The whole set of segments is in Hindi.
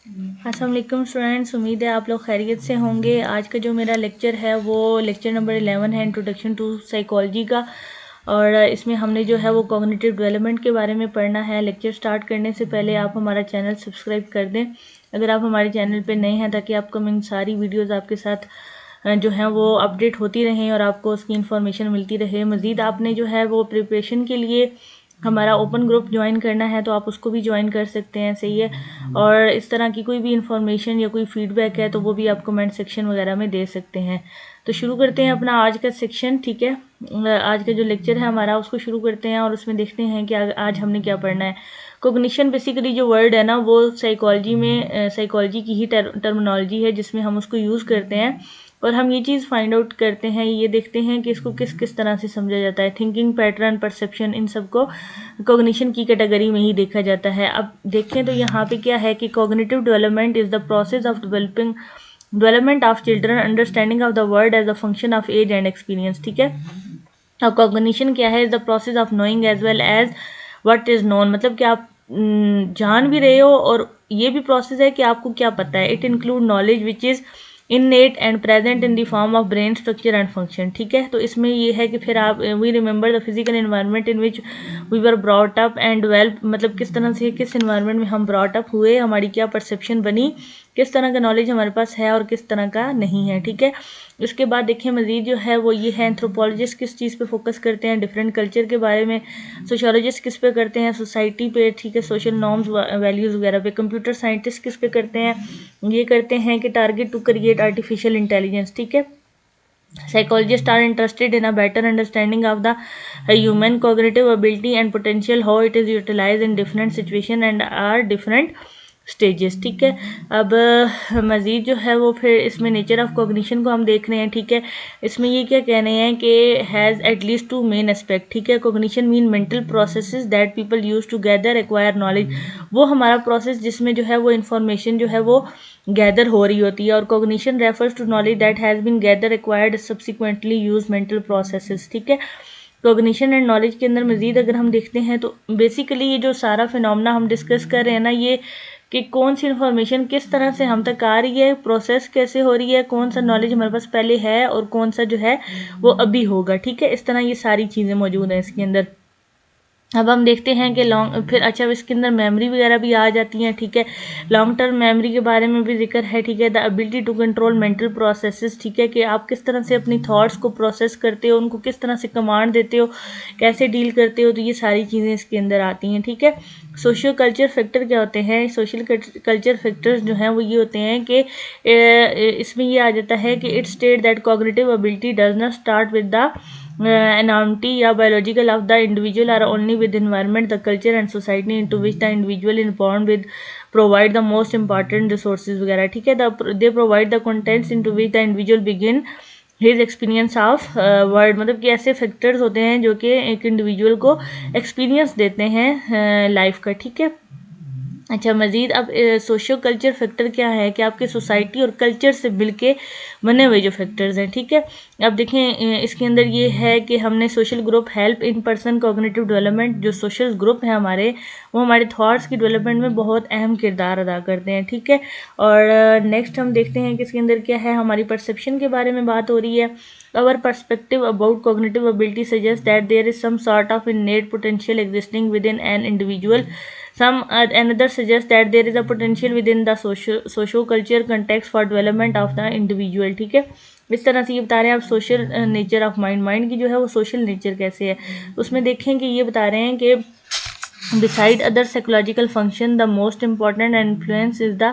अस्सलाम वालेकुम स्टूडेंट्स, उम्मीद है आप लोग खैरियत से होंगे। आज का जो मेरा लेक्चर है वो लेक्चर नंबर 11 है, इंट्रोडक्शन टू साइकोलॉजी का। और इसमें हमने जो है वो कॉग्निटिव डेवलपमेंट के बारे में पढ़ना है। लेक्चर स्टार्ट करने से पहले आप हमारा चैनल सब्सक्राइब कर दें अगर आप हमारे चैनल पे नए हैं, ताकि अपकमिंग सारी वीडियोज़ आपके साथ जो है वो अपडेट होती रहें और आपको उसकी इन्फॉर्मेशन मिलती रहे। मज़ीद आपने जो है वो प्रिपरेशन के लिए हमारा ओपन ग्रुप ज्वाइन करना है तो आप उसको भी ज्वाइन कर सकते हैं, सही है। और इस तरह की कोई भी इन्फॉर्मेशन या कोई फीडबैक है तो वो भी आप कमेंट सेक्शन वगैरह में दे सकते हैं। तो शुरू करते हैं अपना आज का सेक्शन, ठीक है। आज का जो लेक्चर है हमारा उसको शुरू करते हैं और उसमें देखते हैं कि आज हमने क्या पढ़ना है। कोग्निशन बेसिकली जो वर्ड है ना वो साइकोलॉजी में साइकोलॉजी की ही टर्मिनोलॉजी है जिसमें हम उसको यूज़ करते हैं और हम ये चीज़ फाइंड आउट करते हैं, ये देखते हैं कि इसको किस किस तरह से समझा जाता है। थिंकिंग पैटर्न, परसेप्शन, इन सब को कॉग्निशन की कैटेगरी में ही देखा जाता है। अब देखें तो यहाँ पे क्या है कि cognitive development is the process of development of children understanding of the world as a function of age and experience, ठीक है। अब कॉग्निशन क्या है, is the process of knowing as well as what is known, मतलब कि आप जान भी रहे हो और ये भी प्रोसेस है कि आपको क्या पता है। It include knowledge which is innate and present in the form of brain structure and function, ठीक है। तो इसमें ये है कि फिर आप we remember the physical environment in which we were brought up and develop, मतलब किस तरह से किस इन्वायरमेंट में हम ब्रॉट अप हुए, हमारी क्या परसेप्शन बनी, किस तरह का नॉलेज हमारे पास है और किस तरह का नहीं है, ठीक है। उसके बाद देखिए मज़ीद जो है वो ये है, एंथ्रोपोलॉजिस्ट किस चीज़ पे फोकस करते हैं, डिफरेंट कल्चर के बारे में। सोशियोलॉजिस्ट किस पे करते हैं, सोसाइटी पे, ठीक है, सोशल नॉर्म्स वैल्यूज़ वगैरह पे। कंप्यूटर साइंटिस्ट किस पे करते हैं, ये करते हैं कि target to create artificial intelligence, ठीक है। Psychologists are interested in a better understanding of the human cognitive ability and potential, how it is utilized in different situation and are different stages, ठीक है। अब मज़ीद जो है वो फिर इसमें नेचर ऑफ कॉग्निशन को हम देख रहे हैं, ठीक है। इसमें ये क्या कह रहे हैं कि has at least two main aspect, ठीक है। Cognition mean mental processes that people use to gather acquire knowledge, वो हमारा प्रोसेस जिसमें जो है वो इंफॉर्मेशन जो है वो गैदर हो रही होती है। और cognition refers to knowledge that has been gather acquired subsequently use mental processes, ठीक है। कॉग्निशन एंड नॉलेज के अंदर मज़ीद अगर हम देखते हैं तो बेसिकली ये जो सारा फिनोमेना हम डिस्कस कर रहे हैं ना, ये कि कौन सी इन्फॉर्मेशन किस तरह से हम तक आ रही है, प्रोसेस कैसे हो रही है, कौन सा नॉलेज हमारे पास पहले है और कौन सा जो है वो अभी होगा, ठीक है। इस तरह ये सारी चीज़ें मौजूद हैं इसके अंदर। अब हम देखते हैं कि लॉन्ग फिर अच्छा इसके अंदर मेमोरी वगैरह भी आ जाती हैं, ठीक है। लॉन्ग टर्म मेमोरी के बारे में भी जिक्र है, ठीक है। The ability to control mental processes, ठीक है, कि आप किस तरह से अपनी थॉट्स को प्रोसेस करते हो, उनको किस तरह से कमांड देते हो, कैसे डील करते हो, तो ये सारी चीज़ें इसके अंदर आती हैं, ठीक है। सोशियो कल्चर फैक्टर क्या होते हैं, सोशल कल्चर फैक्टर्स जो हैं वो ये होते हैं कि इसमें ये आ जाता है कि it state that cognitive ability does not start with the anonymity या biological of the individual are only with environment, the culture and society into which the individual is born with provide the most important resources वगैरह, ठीक है। they provide the contents into which the individual begin his experience of world, मतलब कि ऐसे फैक्टर्स होते हैं जो कि एक इंडिविजुअल को एक्सपीरियंस देते हैं लाइफ का, ठीक है। अच्छा मज़ीद अब सोशो कल्चर फैक्टर क्या है कि आपके सोसाइटी और कल्चर से मिलके बने हुए जो फैक्टर्स हैं, ठीक है। अब देखें इसके अंदर ये है कि हमने social group help in person cognitive development, जो सोशल ग्रुप है हमारे वो हमारे थॉट्स की डेवलपमेंट में बहुत अहम किरदार अदा करते हैं, ठीक है। और नेक्स्ट हम देखते हैं कि इसके अंदर क्या है, हमारी परसेप्शन के बारे में बात हो रही है। Our perspective about cognitive ability suggests that there is some sort of innate potential existing within an individual. Some another suggests that there is a potential within the socio-culture context for development of the individual, ठीक है। इस तरह से ये बता रहे हैं आप सोशल नेचर ऑफ माइंड की जो है वो सोशल नेचर कैसे है, उसमें देखें कि ये बता रहे हैं कि beside other psychological function, the most important influence is the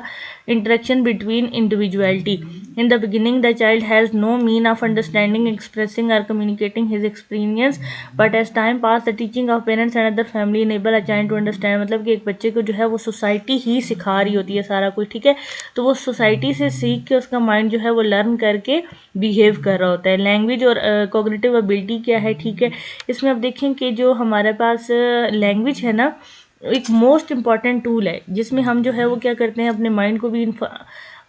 interaction between individuality. In the beginning, the child has no mean of understanding, expressing or communicating his experience, but as time pass, the teaching of parents and other family enable a child to understand, मतलब कि एक बच्चे को जो है वो सोसाइटी ही सिखा रही होती है सारा कुछ, ठीक है। तो वो सोसाइटी से सीख के उसका माइंड जो है वो लर्न करके बिहेव कर रहा होता है। लैंग्वेज और कॉग्निटिव एबिलिटी क्या है, ठीक है। इसमें अब देखें कि जो हमारे पास लैंग्वेज है ना, एक मोस्ट इम्पॉर्टेंट टूल है जिसमें हम जो है वो क्या करते हैं, अपने माइंड को भी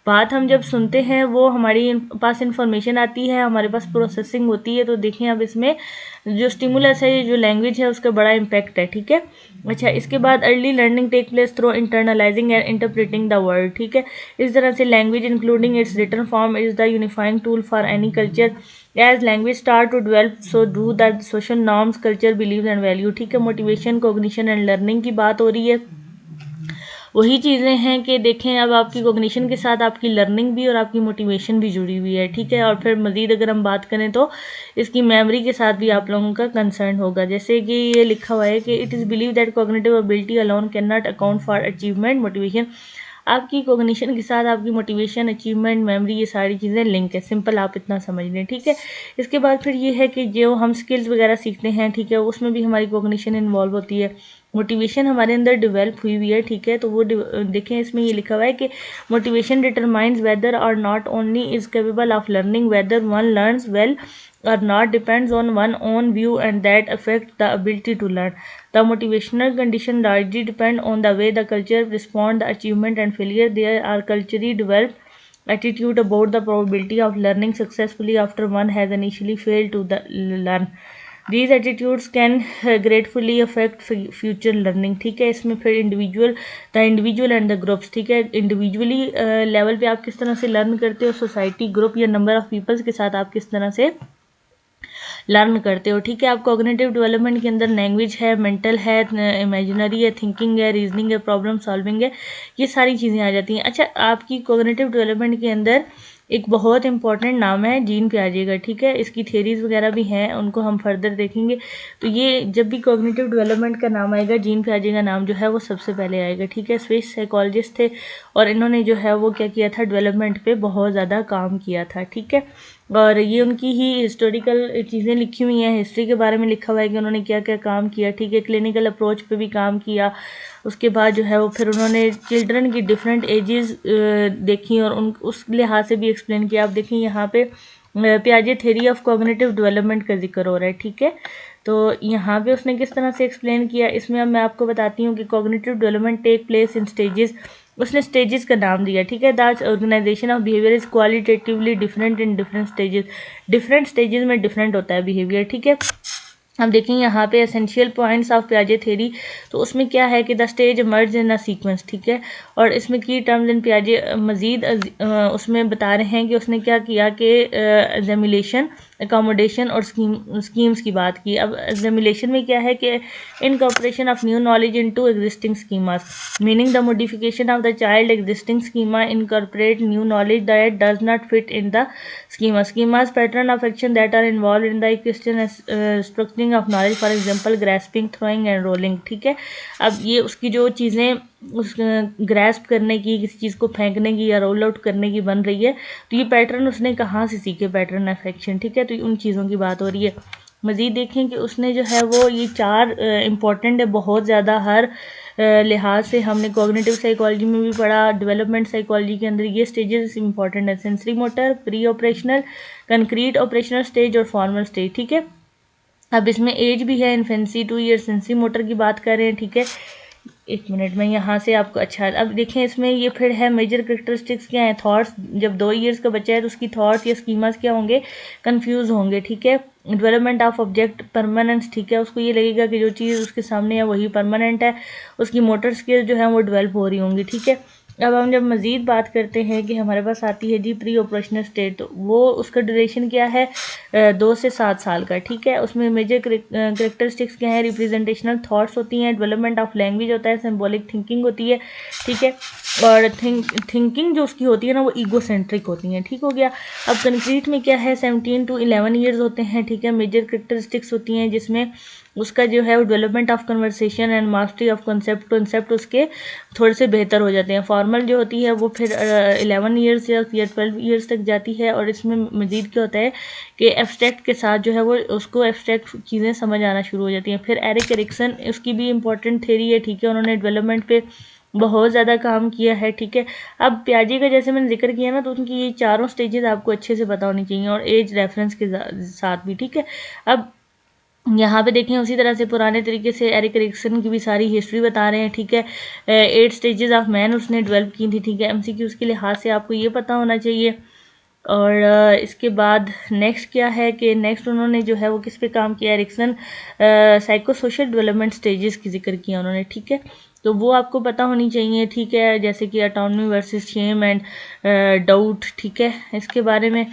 बात हम जब सुनते हैं वो हमारी पास इंफॉर्मेशन आती है, हमारे पास प्रोसेसिंग होती है। तो देखें अब इसमें जो स्टिमुलस है, जो लैंग्वेज है, उसका बड़ा इम्पैक्ट है, ठीक है। अच्छा, इसके बाद early learning take place through internalising and interpreting the word, ठीक है। इस तरह से language including its written form is the unifying tool for any culture. As language start to develop so do the social norms, culture, believes and value, ठीक है। मोटिवेशन, कॉग्निशन एंड लर्निंग की बात हो रही है। वही चीज़ें हैं कि देखें अब आपकी कॉग्निशन के साथ आपकी लर्निंग भी और आपकी मोटिवेशन भी जुड़ी हुई है, ठीक है। और फिर मज़ीद अगर हम बात करें तो इसकी मेमोरी के साथ भी आप लोगों का कंसर्न होगा। जैसे कि ये लिखा हुआ है कि it is believe that cognitive ability alone can not account for achievement, motivation. आपकी कॉग्निशन के साथ आपकी मोटिवेशन, अचीवमेंट, मेमोरी, ये सारी चीज़ें लिंक है। सिंपल आप इतना समझ लें, ठीक है। इसके बाद फिर ये है कि जो हम स्किल्स वगैरह सीखते हैं, ठीक है, उसमें भी हमारी कॉग्निशन इन्वॉल्व होती है। मोटिवेशन हमारे अंदर डेवलप हुई हुई है, ठीक है। तो वो देखें इसमें ये लिखा हुआ है कि मोटिवेशन डिटरमाइंस वेदर और not only is capable of learning, whether one learns well or not depends on one's own view and that affect the ability to learn. The motivational condition largely depend on the way the culture respond the achievement and failure. There are culturally developed attitude about the probability of learning successfully after one has initially failed to learn. These attitudes can gratefully affect future learning, ठीक है। इसमें फिर the individual and the groups, ठीक है। इंडिविजुअली लेवल पे आप किस तरह से लर्न करते हो, सोसाइटी, ग्रुप या नंबर ऑफ पीपल्स के साथ आप किस तरह से लर्न करते हो, ठीक है। आप कॉग्निटिव डेवलपमेंट के अंदर लैंग्वेज है, मेंटल है, इमेजिनरी है, थिंकिंग है, रीजनिंग है, प्रॉब्लम सॉल्विंग है, ये सारी चीज़ें आ जाती हैं। अच्छा, आपकी कॉग्निटिव डेवलपमेंट के अंदर एक बहुत इंपॉर्टेंट नाम है जीन पियाजे का, ठीक है। इसकी थेरीज वगैरह भी हैं, उनको हम फर्दर देखेंगे। तो ये जब भी कॉग्निटिव डेवलपमेंट का नाम आएगा, जीन पियाजे का नाम जो है वो सबसे पहले आएगा, ठीक है। स्विस साइकोलॉजिस्ट थे और इन्होंने जो है वो क्या किया था, डेवलपमेंट पे बहुत ज़्यादा काम किया था, ठीक है। और ये उनकी ही हिस्टोरिकल चीज़ें लिखी हुई हैं, हिस्ट्री के बारे में लिखा हुआ है कि उन्होंने क्या क्या काम किया, ठीक है। क्लिनिकल अप्रोच पे भी काम किया। उसके बाद जो है वो फिर उन्होंने चिल्ड्रन की डिफरेंट एजेस देखी और उन उस लिहाज से भी एक्सप्लेन किया। आप देखें यहाँ पे पियाजे थ्योरी ऑफ कॉग्निटिव डेवलपमेंट का जिक्र हो रहा है, ठीक है। तो यहाँ पे उसने किस तरह से एक्सप्लेन किया, इसमें अब मैं आपको बताती हूँ कि cognitive development take place in stages. उसने स्टेजेस का नाम दिया, ठीक है। That organisation of behaviour is qualitatively different in different stages में डिफरेंट होता है बिहेवियर, ठीक है। हम देखेंगे यहाँ पे एसेंशियल पॉइंट्स ऑफ पियाजे थ्योरी, तो उसमें क्या है कि the stage emerge in a sequence, ठीक है। और इसमें की टर्म्स इन पियाजे मजीद उसमें बता रहे हैं कि उसने क्या किया कि एग्जामिनेशन, अकोमोडेशन और स्कीम्स की बात की। अब एग्जामिनेशन में क्या है कि incorporation of new knowledge into existing schemas, meaning the modification of the child existing schema incorporate new knowledge that does not fit in the schemas pattern of action that are involved in the question structuring of knowledge, for example grasping, throwing and rolling, ठीक है। अब ये उसकी जो चीज़ें उस ग्रैस्प करने की, किसी चीज़ को फेंकने की या रोल आउट करने की बन रही है, तो ये पैटर्न उसने कहाँ से सीखे, पैटर्न ऑफ एक्शन, ठीक है। तो उन चीज़ों की बात हो रही है। मज़ीद देखें कि उसने जो है वो ये चार इम्पॉर्टेंट है बहुत ज़्यादा, हर लिहाज से। हमने कॉग्निटिव साइकोलॉजी में भी पढ़ा, डेवलपमेंट साइकोलॉजी के अंदर ये स्टेजेस इंपॉर्टेंट है, sensory motor, pre operational, concrete operational stage और फॉर्मल स्टेज, ठीक है। अब इसमें एज भी है, इन्फेंसी 2 ईयर, सेंसरी मोटर की बात कर रहे हैं, ठीक है। एक मिनट में यहाँ से आपको, अच्छा अब देखें इसमें ये फिर है मेजर करेक्टरिस्टिक्स क्या है, थॉट्स। जब 2 ईयर्स का बच्चा है तो उसकी थॉट्स या स्कीमास क्या होंगे, कंफ्यूज होंगे, ठीक है। डेवलपमेंट ऑफ ऑब्जेक्ट परमानेंस, ठीक है, उसको ये लगेगा कि जो चीज़ उसके सामने है वही परमानेंट है। उसकी मोटर स्किल्स जो है वो डेवलप हो रही होंगी, ठीक है। अब हम जब मज़ीद बात करते हैं कि हमारे पास आती है जी प्री ऑपरेशनल स्टेज, तो वो उसका ड्यूरेशन क्या है, 2 से 7 साल का, ठीक है। उसमें मेजर करेक्टरिस्टिक्स क्या है, रिप्रेजेंटेशनल थॉट्स होती हैं, डेवलपमेंट ऑफ लैंग्वेज होता है, सिंबॉलिक थिंकिंग होती है, ठीक है। और थिंकिंग जो उसकी होती है ना वो ईगो सेंट्रिक होती हैं, ठीक हो गया। अब कंक्रीट में क्या है, 17 to 11 ईयर्स होते हैं, ठीक है। मेजर करेक्टरिस्टिक्स होती हैं जिसमें उसका जो है development of conversation and mastery of concept उसके थोड़े से बेहतर हो जाते हैं। फॉर्मल जो होती है वो फिर 11 ईयर्स या 12 ईयर्स तक जाती है। और इसमें मज़ीद क्या होता है कि एब्स्ट्रैक्ट के साथ जो है वो उसको एब्स्ट्रैक्ट चीज़ें समझ आना शुरू हो जाती हैं। फिर एरिक एरिक्सन, उसकी भी इंपॉर्टेंट थ्योरी है, ठीक है। उन्होंने डेवलपमेंट पे बहुत ज़्यादा काम किया है, ठीक है। अब पियाजे का जैसे मैंने जिक्र किया ना, तो उनकी ये चारों स्टेजेस आपको अच्छे से पता होनी चाहिए और एज रेफरेंस के साथ भी, ठीक है। अब यहाँ पे देखें उसी तरह से पुराने तरीके से एरिक एरिक्सन की भी सारी हिस्ट्री बता रहे हैं, ठीक है। 8 स्टेजेस ऑफ मैन उसने डेवलप की थी, ठीक है। एमसीक्यूज़ के लिहाज से आपको ये पता होना चाहिए। और इसके बाद नेक्स्ट क्या है कि नेक्स्ट उन्होंने जो है वो किस पे काम किया, Erikson psycho social development stages की जिक्र किया उन्होंने, ठीक है। तो वो आपको पता होनी चाहिए, ठीक है, जैसे कि autonomy versus shame and doubt, ठीक है, इसके बारे में।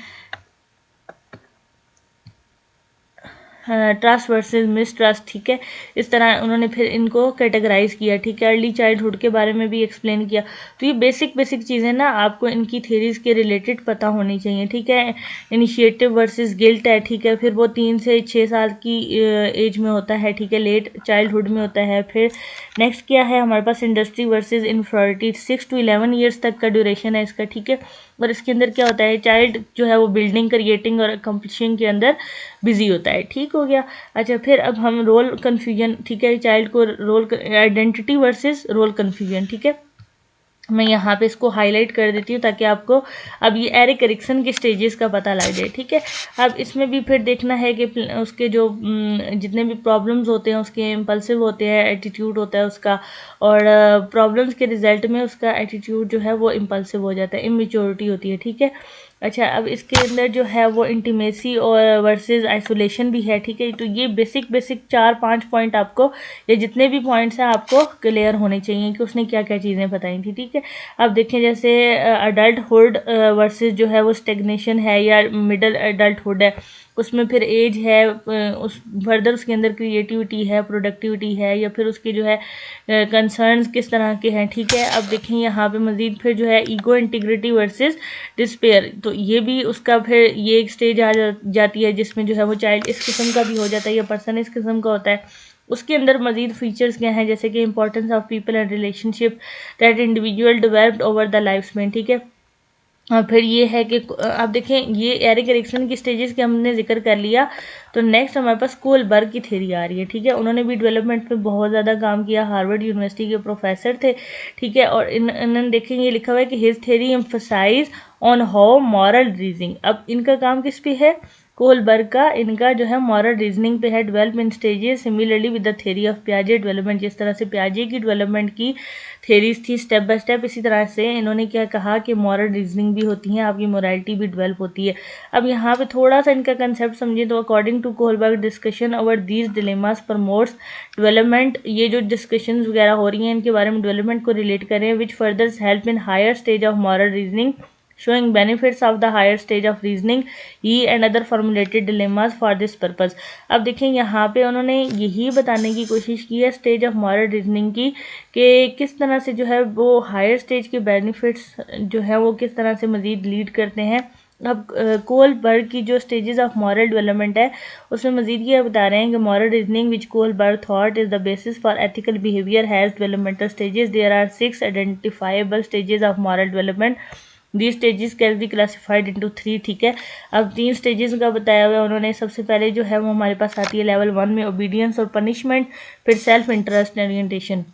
ट्रस्ट वर्सेस मिसट्रस्ट, ठीक है। इस तरह उन्होंने फिर इनको कैटेगराइज किया, ठीक है। अर्ली चाइल्डहुड के बारे में भी एक्सप्लेन किया। तो ये बेसिक चीज़ें ना आपको इनकी थेरीज के रिलेटेड पता होनी चाहिए, ठीक है। इनिशिएटिव वर्सेस गिल्ट है, ठीक है। फिर वो 3 से 6 साल की एज में होता है, ठीक है, लेट चाइल्डहुड में होता है। फिर नेक्स्ट क्या है हमारे पास, industry versus inferiority, 6 to 11 years तक का ड्यूरेशन है इसका, ठीक है। और इसके अंदर क्या होता है, चाइल्ड जो है वो बिल्डिंग, क्रिएटिंग और अकम्पलिशिंग के अंदर बिजी होता है, ठीक हो गया। अच्छा, फिर अब हम रोल कन्फ्यूजन, ठीक है, चाइल्ड को role identity versus role confusion, ठीक है। मैं यहाँ पे इसको हाईलाइट कर देती हूँ ताकि आपको अब ये एरिक एरिक्सन के स्टेजेस का पता लग जाए, ठीक है। अब इसमें भी फिर देखना है कि उसके जो जितने भी प्रॉब्लम्स होते हैं उसके इम्पल्सिव होते हैं, एटीट्यूड होता है उसका, और प्रॉब्लम्स के रिजल्ट में उसका एटीट्यूड जो है वो इम्पल्सिव हो जाता है, इमेच्योरिटी होती है, ठीक है। अच्छा, अब इसके अंदर जो है वो इंटीमेसी और वर्सेस आइसोलेशन भी है, ठीक है। तो ये बेसिक 4-5 पॉइंट आपको, ये जितने भी पॉइंट्स हैं आपको क्लियर होने चाहिए कि उसने क्या क्या चीज़ें बताई थी, ठीक है। अब देखें जैसे अडल्टहुड वर्सेस जो है वो स्टेग्नेशन है या मिडल अडल्टहुड है, उसमें फिर एज है, उस फर्दर उसके अंदर क्रिएटिविटी है, प्रोडक्टिविटी है, या फिर उसके जो है कंसर्न्स किस तरह के हैं, ठीक है। अब देखें यहाँ पे मज़ीद फिर जो है ईगो इंटीग्रिटी वर्सेस डिस्पेयर, तो ये भी उसका फिर ये एक स्टेज जाती है जिसमें जो है वो चाइल्ड इस किस्म का भी हो जाता है या पर्सन इस किस्म का होता है। उसके अंदर मजीद फीचर्स क्या हैं, जैसे कि importance of people and relationship that individual developed over the life span, ठीक है। और फिर ये है कि आप देखें ये एरिक एरिक्सन की स्टेजेस के हमने जिक्र कर लिया। तो नेक्स्ट हमारे पास कोलबर्ग की थ्योरी आ रही है, ठीक है। उन्होंने भी डेवलपमेंट पे बहुत ज़्यादा काम किया, हार्वर्ड यूनिवर्सिटी के प्रोफेसर थे, ठीक है। और इन्होंने देखें ये लिखा हुआ है कि his theory emphasise on how moral reasoning. अब इनका काम किस पे है, कोलबर्ग का, इनका जो है मॉरल रीजनिंग पे है, development stages similarly with the theory of पियाजे डेवलपमेंट। जिस तरह से पियाजे की डेवलपमेंट की थेरीज थी स्टेप बाय स्टेप, इसी तरह से इन्होंने क्या कहा कि मॉरल रीजनिंग भी होती है, आपकी मोरालिटी भी डेवलप होती है। अब यहाँ पे थोड़ा सा इनका कंसेप्ट समझे तो according to Kohlberg discussion over these dilemmas promotes development, ये जो डिस्कशन वगैरह हो रही हैं इनके बारे में डेवलपमेंट को रिलेट करें, which further help in higher stage of moral reasoning showing benefits of the higher stage of reasoning, he and other formulated dilemmas for this purpose। अब देखें यहाँ पे उन्होंने यही बताने की कोशिश की है स्टेज ऑफ मॉरल रीजनिंग की, कि किस तरह से जो है वो हायर स्टेज के बेनिफिट्स जो है वो किस तरह से मज़ीद लीड करते हैं। अब कोलबर्ग की जो स्टेजेस ऑफ मॉरल डेवलपमेंट है उसमें मज़ीद ये बता रहे हैं कि moral reasoning which Kohlberg thought is the basis for ethical behaviour has developmental stages, there are 6 identifiable stages of moral development, the stages can be classified into 3, ठीक है। अब 3 स्टेजेस का बताया हुआ है उन्होंने। सबसे पहले जो है वो हमारे पास आती है लेवल 1 में ओबीडियंस और पनिशमेंट, फिर सेल्फ इंटरेस्ट ओरिएंटेशन,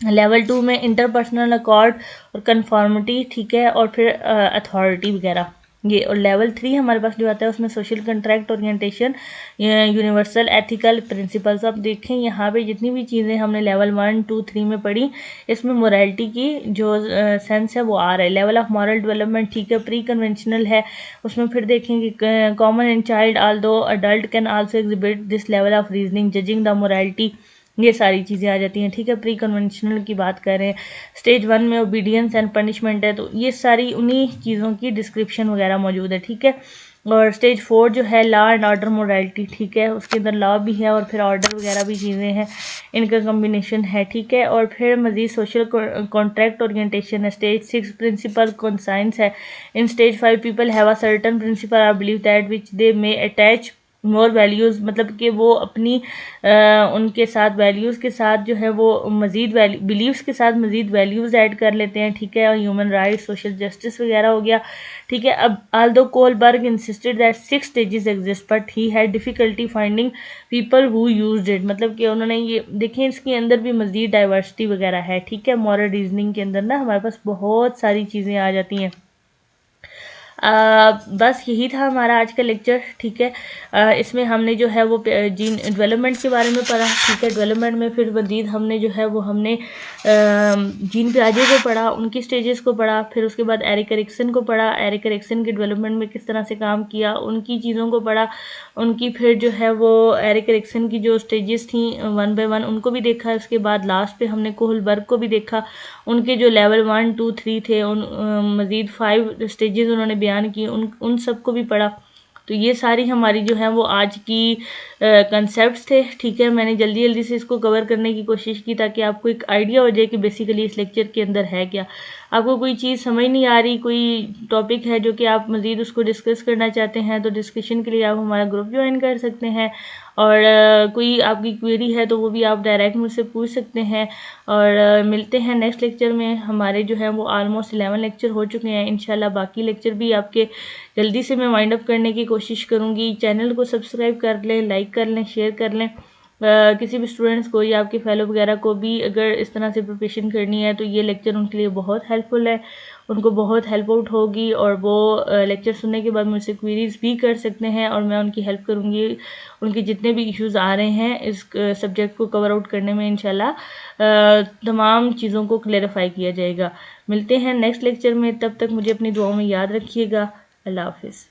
लेवल 2 में इंटरपर्सनल अकॉर्ड और कन्फॉर्मिटी, ठीक है, और फिर अथॉरिटी वगैरह ये। और लेवल 3 हमारे पास जो आता है उसमें social contract orientation, universal ethical principles. अब देखें यहाँ पे जितनी भी चीज़ें हमने लेवल 1, 2, 3 में पढ़ी, इसमें मोरालिटी की जो सेंस है वो आ रहा है। लेवल ऑफ मॉरल डेवलपमेंट, ठीक है, प्री कन्वेंशनल है, उसमें फिर देखेंगे common in child Aldous adult can also exhibit this level of reasoning judging the morality, ये सारी चीज़ें आ जाती हैं, ठीक है। प्री कन्वेंशनल की बात कर रहे हैं। स्टेज 1 में ओबीडियंस एंड पनिशमेंट है, तो ये सारी उन्हीं चीज़ों की डिस्क्रिप्शन वगैरह मौजूद है, ठीक है। और स्टेज 4 जो है लॉ एंड ऑर्डर मोरालिटी, ठीक है, उसके अंदर लॉ भी है और फिर ऑर्डर वगैरह भी चीज़ें हैं, इनका कम्बिनेशन है, ठीक है। और फिर मज़ीद सोशल कॉन्ट्रैक्ट ओरिएंटेशन है। स्टेज 6 प्रिंसिपल कॉन्साइंस है। In stage 5 people have a certain principle are believe that which they may attach more values, मतलब कि वो अपनी उनके साथ वैल्यूज़ के साथ जो है वो मज़ीद बिलीव्स के साथ मज़ीद वैल्यूज़ ऐड कर लेते हैं, ठीक है। और ह्यूमन राइट्स, सोशल जस्टिस वगैरह हो गया, ठीक है। अब Aldous Kohlberg insisted that 6 stages exist but he had difficulty finding people who used it, मतलब कि उन्होंने ये देखें इसके अंदर भी मज़ीद डाइवर्सिटी वगैरह है, ठीक है। मॉरल रीजनिंग के अंदर ना हमारे पास बहुत सारी चीज़ें आ जाती हैं। बस यही था हमारा आज का लेक्चर, ठीक है। इसमें हमने जो है वो जीन डेवलपमेंट के बारे में पढ़ा, ठीक है। डेवलपमेंट में फिर मज़ीद हमने जो है वो हमने जीन पियाजे को पढ़ा, उनकी स्टेजेस को पढ़ा, फिर उसके बाद एरिक एरिक्सन को पढ़ा, एरिक एरिक्सन के डेवलपमेंट में किस तरह से काम किया, उनकी चीज़ों को पढ़ा, उनकी फिर जो है वो एरिक एरिक्सन की जो स्टेजेस थी 1 बाय 1 उनको भी देखा। उसके बाद लास्ट पे हमने कोहलबर्ग को भी देखा, उनके जो लेवल 1 2 3 थे, उन मज़ीद 5 स्टेजेस उन्होंने बयान की, उन सबको भी पढ़ा। तो ये सारी हमारी जो है वो आज की कंसेप्ट्स थे, ठीक है। मैंने जल्दी जल्दी से इसको कवर करने की कोशिश की ताकि आपको एक आइडिया हो जाए कि बेसिकली इस लेक्चर के अंदर है क्या। आपको कोई चीज़ समझ नहीं आ रही, कोई टॉपिक है जो कि आप मज़ीद उसको डिस्कस करना चाहते हैं, तो डिस्कशन के लिए आप हमारा ग्रुप ज्वाइन कर सकते हैं। और कोई आपकी क्वेरी है तो वो भी आप डायरेक्ट मुझसे पूछ सकते हैं। और मिलते हैं नेक्स्ट लेक्चर में। हमारे जो है वो ऑलमोस्ट 11 लेक्चर हो चुके हैं। इंशाल्लाह बाकी लेक्चर भी आपके जल्दी से मैं वाइंड अप करने की कोशिश करूँगी। चैनल को सब्सक्राइब कर लें, लाइक कर लें, शेयर कर लें। किसी भी स्टूडेंट्स को या आपके फेलो वगैरह को भी अगर इस तरह से प्रिपरेशन करनी है तो ये लेक्चर उनके लिए बहुत हेल्पफुल है, उनको बहुत हेल्प आउट होगी। और वो लेक्चर सुनने के बाद मुझसे क्वेरीज भी कर सकते हैं और मैं उनकी हेल्प करूँगी। उनके जितने भी इश्यूज़ आ रहे हैं इस सब्जेक्ट को कवर आउट करने में इंशाल्लाह तमाम चीज़ों को क्लेरिफाई किया जाएगा। मिलते हैं नेक्स्ट लेक्चर में, तब तक मुझे अपनी दुआओं में याद रखिएगा। अल्लाह हाफिज़।